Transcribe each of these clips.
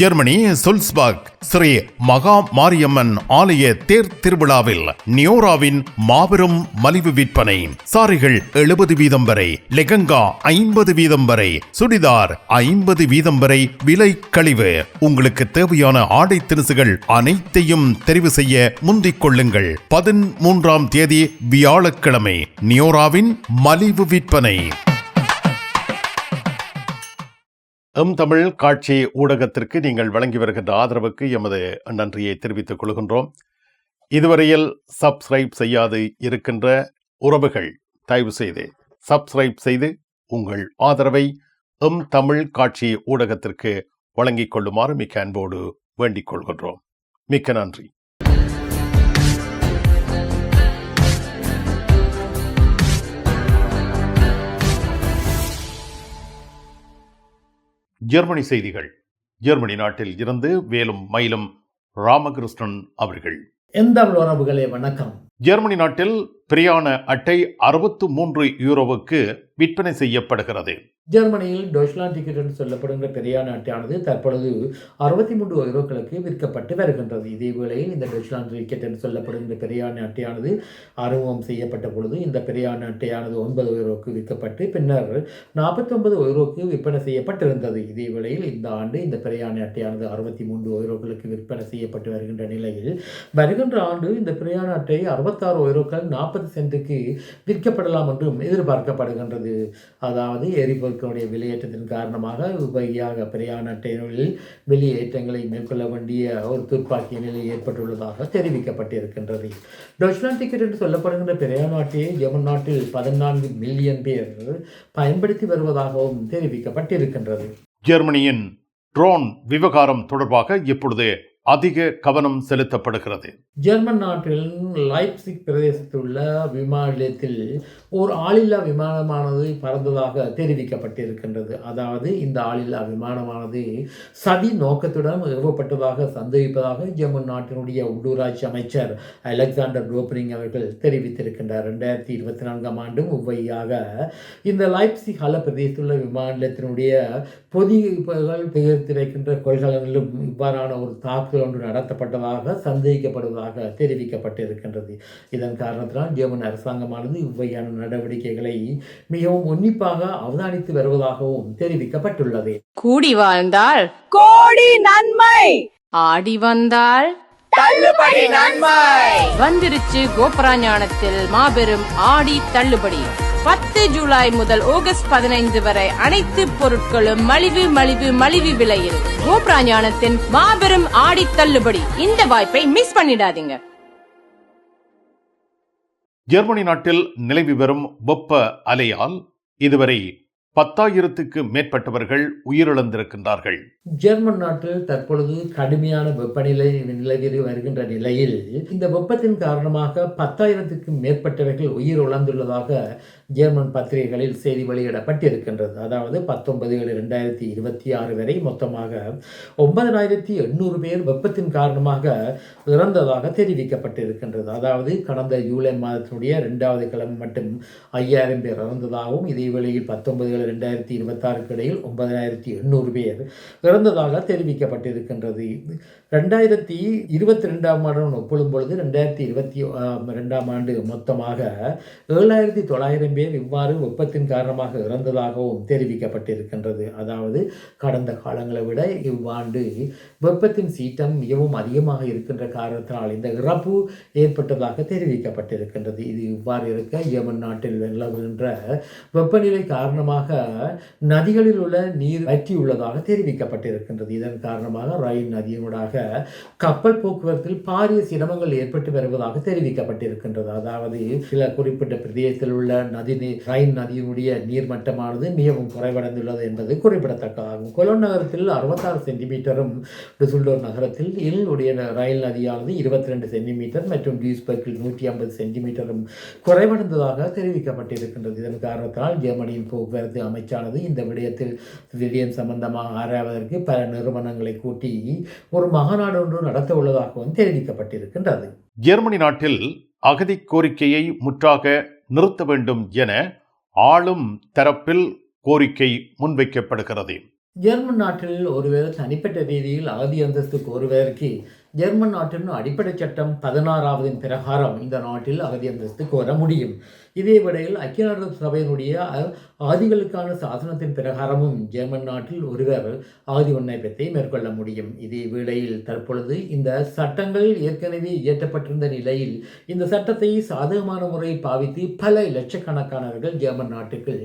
Germany சுல்ஸ்பர்க் Sri மகா மாரியம்மன் ஆலய தேர் திருவிழாவில் நியோராவின் மாபெரும் மலிவு விற்பனை. சாரிகள் 70% வரை, லெகங்கா 50% வரை, சுடிதார் 50% வரை விலை கழிவு. உங்களுக்கு தேவையான ஆடை திணுசுகள் அனைத்தையும் தெரிவு செய்ய முந்திக் கொள்ளுங்கள். 13ஆம் தேதி வியாழக்கிழமை நியோராவின் மலிவு விற்பனை. தமிழ் காட்சி ஊடகத்திற்கு நீங்கள் வழங்கி வருகின்ற ஆதரவுக்கு எமது நன்றியை தெரிவித்துக் கொள்கின்றோம். இதுவரையில் சப்ஸ்கிரைப் செய்யாது இருக்கின்ற உறவுகள் தயவு செய்து சப்ஸ்கிரைப் செய்து உங்கள் ஆதரவை தமிழ் காட்சி ஊடகத்திற்கு வழங்கிக் கொள்ளுமாறு மிக்க அன்போடு வேண்டிக் கொள்கின்றோம். மிக்க நன்றி. ஜெர்மனி செய்திகள். ஜெர்மனி நாட்டில் இருந்து வேலும் மயிலும் ராமகிருஷ்ணன் அவர்கள். எந்த உறவுகளே வணக்கம். ஜெர்மனி நாட்டில் பிரயாண அட்டை 63 யூரோவுக்கு விற்பனை செய்யப்படுகிறது. ஜெர்மனியில் டொய்ச்லாண்ட் டிக்கெட் என்று சொல்லப்படுகின்ற பிரயாண அட்டையானது தற்பொழுது 63 யூரோக்களுக்கு விற்கப்பட்டு வருகின்றது. இதே வேளையில் இந்த டொய்ச்லாண்ட் டிக்கெட் என்று சொல்லப்படுகின்ற பிரயாண அட்டையானது அறிமுகம் செய்யப்பட்ட பொழுது இந்த பிரயாண அட்டையானது 9 யூரோக்கு விற்கப்பட்டு பின்னர் 49 யூரோக்கு விற்பனை செய்யப்பட்டிருந்தது. இதே வேளையில் இந்த ஆண்டு இந்த பிரயாண அட்டையானது 63 யூரோக்களுக்கு விற்பனை செய்யப்பட்டு வருகின்ற நிலையில் வருகின்ற ஆண்டு இந்த பிரயாண அட்டை 66 யூரோக்கள் 40 சென்ட்டுக்கு விற்கப்படலாம் என்றும் எதிர்பார்க்கப்படுகின்றது. அதாவது எரிபொருட்களுடைய விலையேற்றத்தின் காரணமாக உபரியாக பிரயாண அட்டைகளில் வெளியேற்றங்களை மேற்கொள்ள வேண்டிய ஒரு துப்பாக்கிய நிலை ஏற்பட்டுள்ளதாக தெரிவிக்கப்பட்டிருக்கின்றது. டொய்ச்லாண்ட் டிக்கெட் என்று சொல்லப்படுகின்ற பிரயாண அட்டையை ஜெர்மன் நாட்டில் 14 மில்லியன் பேர் பயன்படுத்தி வருவதாகவும் தெரிவிக்கப்பட்டிருக்கின்றது. ஜெர்மனியின் ட்ரோன் விவகாரம் தொடர்பாக இப்பொழுது அதிக கவனம் செலுத்தப்படுகிறது. ஜெர்மன் நாட்டில் லைப்சிக் பிரதேசத்தில் உள்ள விமான நிலையத்தில் ஒரு ஆளில்லா விமானமானது பறந்ததாக தெரிவிக்கப்பட்டிருக்கின்றது. அதாவது இந்த ஆளில்லா விமானமானது சதி நோக்கத்துடன் ஏவப்பட்டதாக சந்தேகிப்பதாக ஜெர்மன் நாட்டினுடைய உள்ளூராட்சி அமைச்சர் அலெக்சாண்டர் ரோப்னிங் அவர்கள் தெரிவித்திருக்கின்றார். 2024ஆம் ஆண்டும் உபரியாக இந்த லைப்சிக் ஹல பிரதேசத்தில் உள்ள விமான நிலையத்தினுடைய பொதிகள் திரைக்கின்ற கொள்கலனிலும் இவ்வாறான ஒரு தாக்குதல் ஒன்று நடத்தப்பட்டதாக சந்தேகிக்கப்படுவதாக தெரிவிக்கப்பட்டிருக்கின்றது. இதன் காரணத்தினால் ஜெர்மன் அரசாங்கமானது இவ்வையான நடவடிக்கைகளை மிகவும் உன்னிப்பாக அவதானித்து வருவதாகவும் தெரிவிக்கப்பட்டுள்ளது. கூடி வாழ்ந்தால் கோடி நன்மை, ஆடி வந்தால் தள்ளுபடி நன்மை. வந்துருச்சு கோபுரா ஞானத்தில் மாபெரும் ஆடி தள்ளுபடி. 10 ஜூலை முதல் ஆகஸ்ட் 15 வரை அனைத்து பொருட்களும் மலிவு மலிவு மலிவு விலையில். கோபுரா ஞானத்தின் மாபெரும் ஆடி தள்ளுபடி. இந்த வாய்ப்பை மிஸ் பண்ணிடாதீங்க. ஜெர்மனி நாட்டில் நிலவி வரும் வெப்ப அலையால் இதுவரை 10,000க்கு மேற்பட்டவர்கள் உயிரிழந்திருக்கின்றார்கள். ஜெர்மன் நாட்டில் தற்பொழுது கடுமையான வெப்பநிலை நிலவி வருகின்ற நிலையில் இந்த வெப்பத்தின் காரணமாக 10,000க்கும் மேற்பட்டவர்கள் உயிரிழந்துள்ளதாக ஜெர்மன் பத்திரிகைகளில் செய்தி வெளியிடப்பட்டிருக்கின்றது. அதாவது 19/7/2026 வரை மொத்தமாக 9,800 பேர் வெப்பத்தின் காரணமாக இறந்ததாக தெரிவிக்கப்பட்டிருக்கின்றது. அதாவது கடந்த ஜூலை மாதத்தினுடைய 2வது கிழமை மட்டும் 5,000 பேர் இறந்ததாகவும் இதே வேளையில் 19/7/2026 இடையில் 9,800 பேர் இறந்ததாக தெரிவிக்கப்பட்டிருக்கின்றது. 2022ஆம் ஆண்டுடன் ஒப்பிடும் பொழுது 2022ஆம் ஆண்டு மொத்தமாக 7,900 பேர் இவ்வாறு வெப்பத்தின் காரணமாக இறந்ததாகவும் தெரிவிக்கப்பட்டிருக்கின்றது. அதாவது கடந்த காலங்களை விட இவ்வாண்டு வெப்பத்தின் சீற்றம் மிகவும் அதிகமாக இருக்கின்ற காரணத்தினால் இந்த இறப்பு ஏற்பட்டதாக தெரிவிக்கப்பட்டிருக்கின்றது. இது இவ்வாறு இருக்க ஜெர்மன் நாட்டில் நிலவுகின்ற வெப்பநிலை காரணமாக நதிகளில் உள்ள நீர் வற்றியுள்ளதாக தெரிவிக்கப்பட்டிருக்கின்றது. இதன் காரணமாக ரயில் நதியினூடாக கப்பல் போக்குவரத்தில் பாரிய சிரமங்கள் ஏற்பட்டு வருவதாக தெரிவிக்கப்பட்டிருக்கின்றது. அதாவது சில குறிப்பிட்ட பிரதேசத்தில் உள்ள ரைன் நதியினுடைய நீர்மட்டமானது மிகவும் குறைவடைந்துள்ளது என்பது குறிப்பிடத்தக்கதாகும். கொலோன் நகரத்தில் 66 சென்டிமீட்டரும், டுசல்டோர் நகரத்தில் ரயில் நதியானது 22 சென்டிமீட்டர் மற்றும் டியூஸ்பர்க்கில் 150 சென்டிமீட்டரும் குறைவடைந்ததாக தெரிவிக்கப்பட்டிருக்கின்றது. இதன் காரணத்தால் ஜெர்மனியின் போக்குவரத்து அமைச்சானது இந்த விடயம் சம்பந்தமாக ஆராய்வதற்கு பல நிறுவனங்களை கூட்டி ஒரு மகாநாடு ஒன்று நடத்த உள்ளதாகவும் தெரிவிக்கப்பட்டிருக்கின்றது. ஜெர்மனி நாட்டில் அகதி கோரிக்கையை முற்றாக நிறுத்த வேண்டும் என ஆளும் தரப்பில் கோரிக்கை முன்வைக்கப்படுகிறது. ஜெர்மன் நாட்டில் ஒருவர் தனிப்பட்ட ரீதியில் அகதி அந்தஸ்து கோருவதற்கு ஜெர்மன் நாட்டின் அடிப்படை சட்டம் 16 பிரகாரம் இந்த நாட்டில் அகதி அந்தஸ்து கோர முடியும். இதே வேளையில் ஐக்கிய நாடுகள் சபையினுடைய ஆதிகளுக்கான சாசனத்தின் பிரகாரமும் ஜெர்மன் நாட்டில் ஒருவர் ஆதி விண்ணப்பத்தை மேற்கொள்ள முடியும். இதே வேளையில் தற்பொழுது இந்த சட்டங்கள் ஏற்கனவே இயற்றப்பட்டிருந்த நிலையில் இந்த சட்டத்தை சாதகமான முறையில் பாவித்து பல லட்சக்கணக்கானவர்கள் ஜெர்மன் நாட்டுக்கு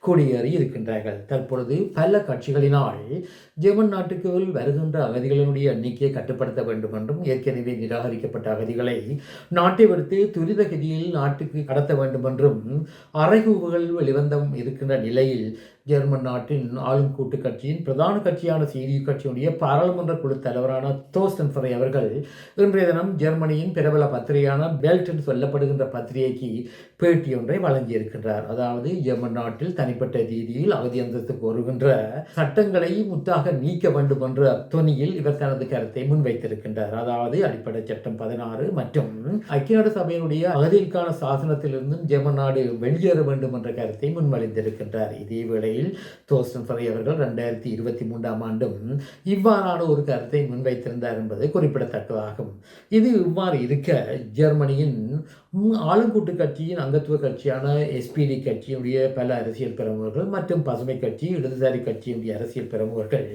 குடியேறி இருக்கின்றார்கள். தற்பொழுது பல கட்சிகளினால் ஜெர்மன் நாட்டுக்கு வருகின்ற அகதிகளினுடைய எண்ணிக்கையை கட்டுப்படுத்த வேண்டும் என்றும் ஏற்கனவே நிராகரிக்கப்பட்ட அகதிகளை நாட்டை விடுத்து துரித கதியில் நாட்டுக்கு கடத்த வேண்டும் என்றும் அறைகூவுகள் வெளிவந்த இருக்கின்ற நிலையில் ஜெர்மன் நாட்டின் ஆளும் கூட்டு கட்சியின் பிரதான கட்சியான CDU கட்சியுடைய பாராளுமன்ற குழு தலைவரான தோர்ஸ்டன் ஃபெரை அவர்கள் இன்றைய தினம் ஜெர்மனியின் பிரபல பத்திரிகையான பெல்ட் என்று சொல்லப்படுகின்ற பத்திரிகைக்கு பேட்டி ஒன்றை வழங்கியிருக்கின்றார். அதாவது ஜெர்மன் நாட்டில் தனிப்பட்ட ரீதியில் அகதி அந்தஸ்து கோருகின்ற சட்டங்களை முற்றாக நீக்க வேண்டும் என்ற தொனியில் இவர் தனது கருத்தை முன்வைத்திருக்கின்றார். அதாவது அடிப்படை சட்டம் 16 மற்றும் ஐக்கிய நாடு சபையினுடைய அகதிகளுக்கான சாசனத்திலிருந்தும் ஜெர்மன் நாடு வெளியேற வேண்டும் என்ற கருத்தை முன்மொழிந்திருக்கின்றார். இதேவேளை தோர்ஸ்டன் ஃபெரை அவர்கள் 2023 ஆண்டும் இவ்வாறான ஒரு கருத்தை முன்வைத்திருந்தார் என்பது குறிப்பிடத்தக்கதாகும். இது இவ்வாறு இருக்க ஜெர்மனியின் ஆளுங்கூட்டு கட்சியின் அங்கத்துவ கட்சியான SPD கட்சியினுடைய பல அரசியல் பிரமுகர்கள் மற்றும் பசுமை கட்சி இடதுசாரி கட்சியினுடைய அரசியல் பிரமுகர்கள்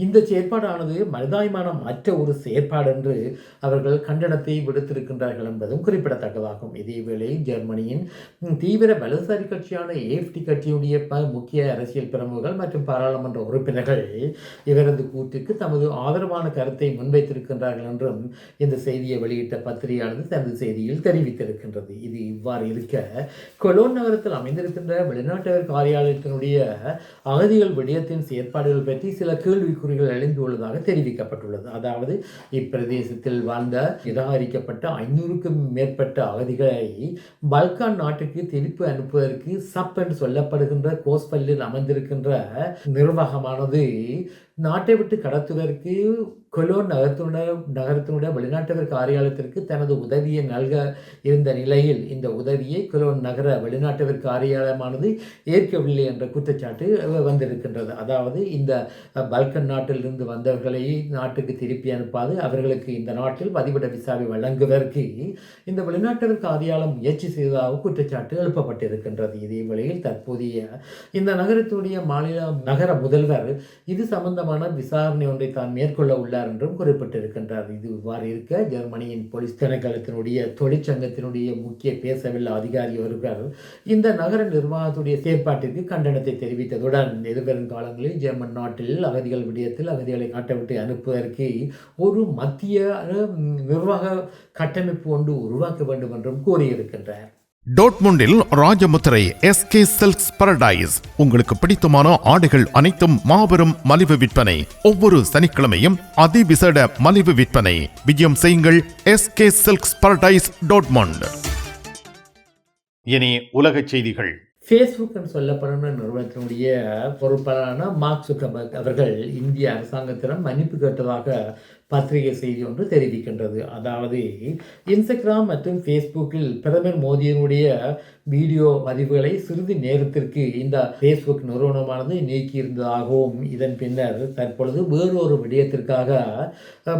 இந்த செயற்பாடானது மனிதாயமானம் அற்ற ஒரு செயற்பாடு என்று அவர்கள் கண்டனத்தை விடுத்திருக்கின்றார்கள் என்பதும் குறிப்பிடத்தக்கதாகும். இதேவேளை ஜெர்மனியின் தீவிர வலதுசாரி கட்சியான AfD கட்சியினுடைய முக்கிய அரசியல் பிரமுகர்கள் மற்றும் பாராளுமன்ற உறுப்பினர்கள் இவரது கூற்றுக்கு தமது ஆதரவான கருத்தை முன்வைத்திருக்கின்றார்கள் என்றும் இந்த செய்தியை வெளியிட்ட பத்திரிகையானது தனது செய்தியில் தெரிவித்திருக்கின்றது. இது இவ்வாறு இருக்க கொலோன் நகரத்தில் அமைந்திருக்கின்ற வெளிநாட்டவர் காரியாலயத்தினுடைய அகதிகள் விடயத்தின் செயற்பாடுகள் பற்றி சில கேள்விக்குறிகள் எழுந்துள்ளதாக தெரிவிக்கப்பட்டுள்ளது. அதாவது இப்பிரதேசத்தில் வாழ்ந்த நிராகரிக்கப்பட்ட 500க்கும் மேற்பட்ட அகதிகளை பல்கான் நாட்டுக்கு திருப்பி அனுப்புவதற்கு சப் என்று சொல்லப்படுகின்ற கோஸ்பல்லில் அமைந்திருக்கின்ற நிர்வாகமானது நாட்டை விட்டு கடத்துவதற்கு கொலோன் நகரத்தினுடைய வெளிநாட்டவர் காரியாலயத்திற்கு தனது உதவியை நல்க இருந்த நிலையில் இந்த உதவியை கொலோன் நகர வெளிநாட்டவர் காரியாலயமானது ஏற்கவில்லை என்ற குற்றச்சாட்டு வந்திருக்கின்றது. அதாவது இந்த பல்கன் நாட்டிலிருந்து வந்தவர்களை நாட்டுக்கு திருப்பி அனுப்பாது அவர்களுக்கு இந்த நாட்டில் வதிவிட விசாவை வழங்குவதற்கு இந்த வெளிநாட்டவர் காரியாலயம் முயற்சி செய்ததாக குற்றச்சாட்டு எழுப்பப்பட்டிருக்கின்றது. இதே வேளையில் தற்போதைய இந்த நகரத்தினுடைய நகர முதல்வர் இது சம்பந்தமான விசாரணை ஒன்றை தான் மேற்கொள்ள உள்ளார் என்றும் குறிப்பிட்டிருக்கின்றார். இது இவ்வாறு இருக்க ஜெர்மனியின் போலீஸ் திணைக்களத்தினுடைய தொழிற்சங்கத்தினுடைய முக்கிய பேசவில்லை அதிகாரி ஒருவர் இந்த நகர நிர்வாகத்துடைய செயற்பாட்டிற்கு கண்டனத்தை தெரிவித்ததுடன் எதிர்வரும் காலங்களில் ஜெர்மன் நாட்டில் அகதிகள் விடயத்தில் அகதிகளை நாட்டை விட்டு அனுப்புவதற்கு ஒரு மத்திய நிர்வாக கட்டமைப்பு ஒன்று உருவாக்க வேண்டும் என்றும் கூறியிருக்கின்றார். டோட்முண்டில் ராஜமுத்திரை SK சில்க்ஸ் பரடைஸ் உங்களுக்கு பிடித்தமான ஆடைகள் அனைத்தும் மாபெரும் மலிவு விற்பனை. ஒவ்வொரு சனிக்கிழமையும் அதிவிசேட மலிவு விற்பனை. விஜயம் செய்யுங்கள் SK சில்க்ஸ் பரடைஸ் டோட்முண்ட். இனி உலக செய்திகள். ஃபேஸ்புக் என்று சொல்லப்படுகிற நிறுவனத்தினுடைய பொறுப்பாளரான மார்க் சுக்கர்பர்க் அவர்கள் இந்திய அரசாங்கத்திடம் மன்னிப்பு கேட்டதாக பத்திரிகை செய்தி ஒன்று தெரிவிக்கின்றது. அதாவது இன்ஸ்டாகிராம் மற்றும் ஃபேஸ்புக்கில் பிரதமர் மோடியினுடைய வீடியோ பதிவுகளை சிறிது நேரத்திற்கு இந்த ஃபேஸ்புக் நிறுவனமானது நீக்கியிருந்ததாகவும் இதன் பின்னர் தற்பொழுது வேறொரு விடயத்திற்காக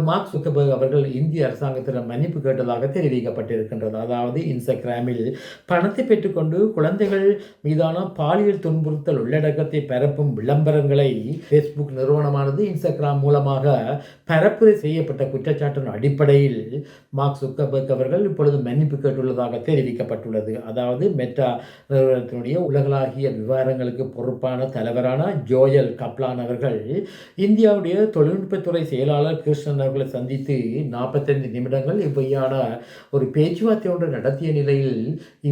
மார்க் சுக்கர்பர்க் அவர்கள் இந்திய அரசாங்கத்திடம் மன்னிப்பு கேட்டதாக தெரிவிக்கப்பட்டிருக்கின்றது. அதாவது இன்ஸ்டாகிராமில் பணத்தை பெற்றுக்கொண்டு குழந்தைகள் மீதான பாலியல் துன்புறுத்தல் உள்ளடக்கத்தை பரப்பும் விளம்பரங்களை ஃபேஸ்புக் நிறுவனமானது இன்ஸ்டாகிராம் மூலமாக பரப்புரை செய்யப்பட்ட குற்றச்சாட்டின் அடிப்படையில் மார்க் சுக்கர்பர்க் அவர்கள் இப்பொழுது மன்னிப்பு கேட்டுள்ளதாக தெரிவிக்கப்பட்டுள்ளது. அதாவது மெட்டா நிறுவனத்தினுடைய உலகளாகிய விவகாரங்களுக்கு பொறுப்பான தலைவரான ஜோயல் கப்லான் அவர்கள் இந்தியாவுடைய தொழில்நுட்பத்துறை செயலாளர் கிருஷ்ணன் அவர்களை சந்தித்து 45 நிமிடங்கள் இவ்வையான ஒரு பேச்சுவார்த்தை ஒன்று நடத்திய நிலையில்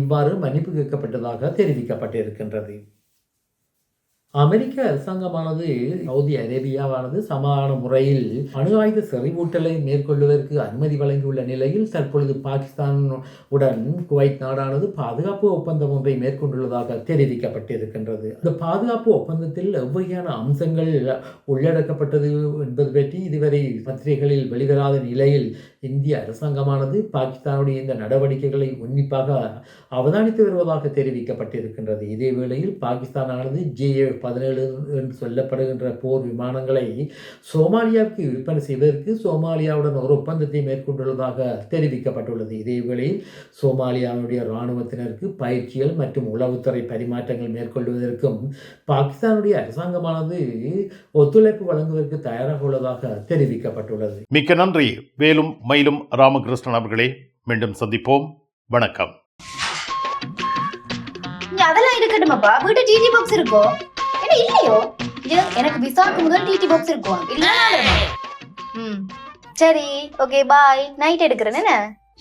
இவ்வாறு மன்னிப்பு கேட்கப்பட்டதாக தெரிவிக்கப்பட்டிருக்கின்றது. அமெரிக்க அரசாங்கமானது சவுதி அரேபியாவானது சமாதான முறையில் அணு ஆயுத செறிவூட்டலை மேற்கொள்வதற்கு அனுமதி வழங்கியுள்ள நிலையில் தற்பொழுது பாகிஸ்தான் உடன் குவைத் நாடானது பாதுகாப்பு ஒப்பந்தம் ஒன்றை மேற்கொண்டுள்ளதாக தெரிவிக்கப்பட்டிருக்கின்றது. இந்த பாதுகாப்பு ஒப்பந்தத்தில் எவ்வகையான அம்சங்கள் உள்ளடக்கப்பட்டது என்பது பற்றி இதுவரை பத்திரிகைகளில் வெளிவராத நிலையில் இந்திய அரசாங்கமானது பாகிஸ்தானுடைய இந்த நடவடிக்கைகளை உன்னிப்பாக அவதானித்து வருவதாக தெரிவிக்கப்பட்டிருக்கின்றது. இதே வேளையில் பாகிஸ்தானானது JF 17 என்று சொல்லப்படுகின்ற போர் விமானங்களை சோமாலியாவுக்கு விற்பனை செய்வதற்கு சோமாலியாவுடன் ஒரு ஒப்பந்தத்தை மேற்கொண்டுள்ளதாக தெரிவிக்கப்பட்டுள்ளது. இதேவேளையில் சோமாலியாவுடைய இராணுவத்தினருக்கு பயிற்சிகள் மற்றும் உளவுத்துறை பரிமாற்றங்கள் மேற்கொள்வதற்கும் பாகிஸ்தானுடைய அரசாங்கமானது ஒத்துழைப்பு வழங்குவதற்கு தயாராக உள்ளதாக தெரிவிக்கப்பட்டுள்ளது. மிக்க நன்றி வேலும் மயிலும் ராமகிருஷ்ணன் அவர்களே. மீண்டும் சந்திப்போம். வணக்கம். அதெல்லாம் இருக்கட்டுமாப்பா, வீட்டு டிடி பாக்ஸ் இருக்கோ? என்ன இல்லையோ? எனக்கு விசாக்கு முதல் டிடி பாக்ஸ் இருக்கும். சரி, ஓகே, பாய். நைட் எடுக்கிறேன். என்ன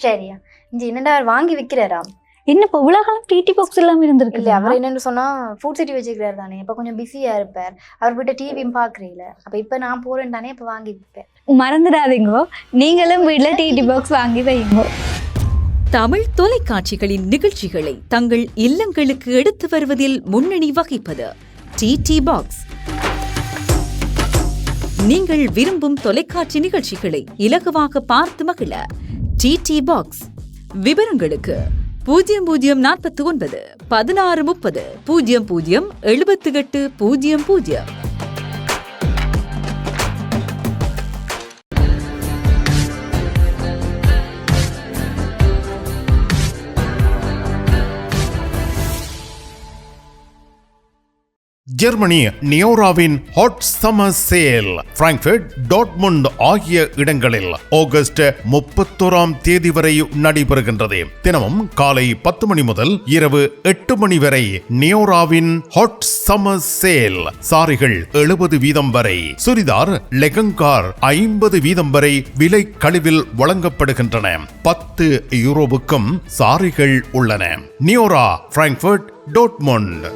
சரியா? இங்க என்னடா வாங்கி விற்கிறாராம். என்னப்பா உலகம் டிடி பாக்ஸ் எல்லாம் இருந்திருக்கு? இல்ல, அவர் என்னன்னு சொன்னா ஃபுட் சிட்டி வச்சுக்கிறாரு தானே. இப்ப கொஞ்சம் பிஸியா இருப்பார். அவர் வீட்டை டிவியும் பாக்குறீங்கள. அப்ப இப்ப நான் போறேன் தானே, இப்ப வாங்கி விற்பேன். மறந்துடாதீங்க, நீங்களும் வீட்டுல டிடி பாக்ஸ் வாங்கி வைங்க. தமிழ் தொலைக்காட்சிகளின் நிகழ்ச்சிகளை தங்கள் இல்லங்களுக்கு எடுத்து வருவதில் முன்னணி வகிப்பது டிடி பாக்ஸ். நீங்கள் விரும்பும் தொலைக்காட்சி நிகழ்ச்சிகளை இலகுவாக பார்த்து மகிழ டிடி பாக்ஸ். விவரங்களுக்கு 0049 1630 00 78 00. ஜெர்மனி நியோராவின் hot summer sale Frankfurt, Dortmund ஆகிய இடங்களில் ஆகஸ்ட் 31ஆம் தேதி வரை நடைபெறுகின்றது. தினமும் காலை 10 மணி முதல் இரவு 8 மணி வரை நியோராவின் ஹாட் சம்மர் சேல். சாரிகள் 70% வரை, சுரிதார் லெகங்கார் 50% வரை விலை கழிவில் வழங்கப்படுகின்றன. 10 யூரோவுக்கும் சாரிகள் உள்ளன. நியோரா, பிராங்க்ஃபர்ட், டாட்முண்ட்.